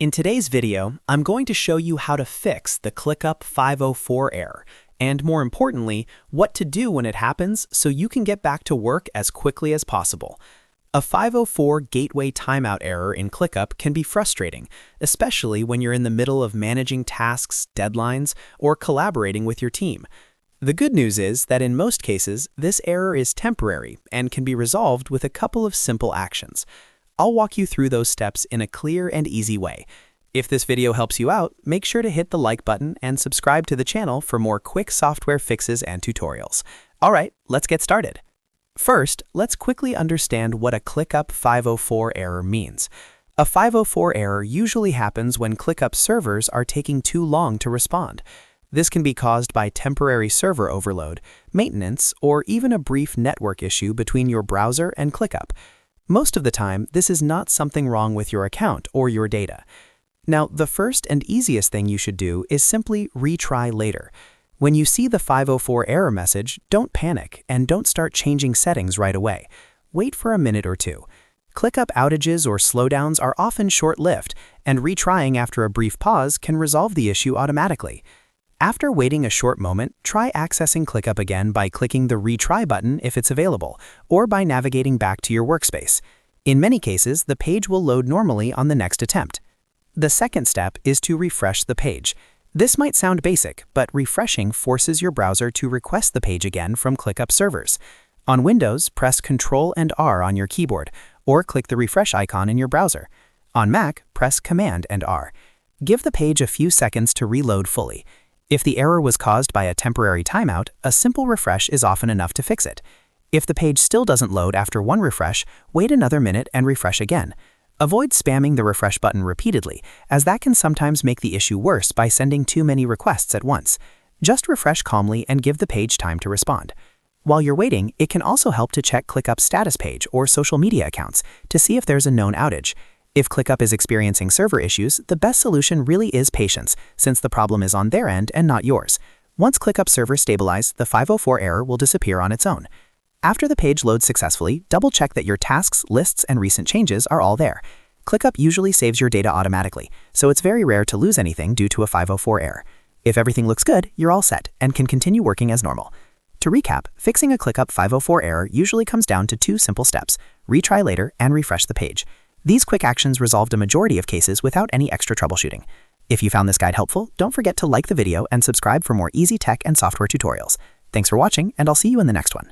In today's video, I'm going to show you how to fix the ClickUp 504 error, and more importantly, what to do when it happens so you can get back to work as quickly as possible. A 504 gateway timeout error in ClickUp can be frustrating, especially when you're in the middle of managing tasks, deadlines, or collaborating with your team. The good news is that in most cases, this error is temporary and can be resolved with a couple of simple actions. I'll walk you through those steps in a clear and easy way. If this video helps you out, make sure to hit the like button and subscribe to the channel for more quick software fixes and tutorials. All right, let's get started. First, let's quickly understand what a ClickUp 504 error means. A 504 error usually happens when ClickUp servers are taking too long to respond. This can be caused by temporary server overload, maintenance, or even a brief network issue between your browser and ClickUp. Most of the time, this is not something wrong with your account or your data. Now, the first and easiest thing you should do is simply retry later. When you see the 504 error message, don't panic and don't start changing settings right away. Wait for a minute or two. ClickUp outages or slowdowns are often short-lived, and retrying after a brief pause can resolve the issue automatically. After waiting a short moment, try accessing ClickUp again by clicking the Retry button if it's available, or by navigating back to your workspace. In many cases, the page will load normally on the next attempt. The second step is to refresh the page. This might sound basic, but refreshing forces your browser to request the page again from ClickUp servers. On Windows, press Ctrl and R on your keyboard, or click the refresh icon in your browser. On Mac, press Command and R. Give the page a few seconds to reload fully. If the error was caused by a temporary timeout, a simple refresh is often enough to fix it. If the page still doesn't load after one refresh, wait another minute and refresh again. Avoid spamming the refresh button repeatedly, as that can sometimes make the issue worse by sending too many requests at once. Just refresh calmly and give the page time to respond. While you're waiting, it can also help to check ClickUp's status page or social media accounts to see if there's a known outage. If ClickUp is experiencing server issues, the best solution really is patience, since the problem is on their end and not yours. Once ClickUp servers stabilize, the 504 error will disappear on its own. After the page loads successfully, double-check that your tasks, lists, and recent changes are all there. ClickUp usually saves your data automatically, so it's very rare to lose anything due to a 504 error. If everything looks good, you're all set and can continue working as normal. To recap, fixing a ClickUp 504 error usually comes down to two simple steps: retry later and refresh the page. These quick actions resolved a majority of cases without any extra troubleshooting. If you found this guide helpful, don't forget to like the video and subscribe for more easy tech and software tutorials. Thanks for watching, and I'll see you in the next one.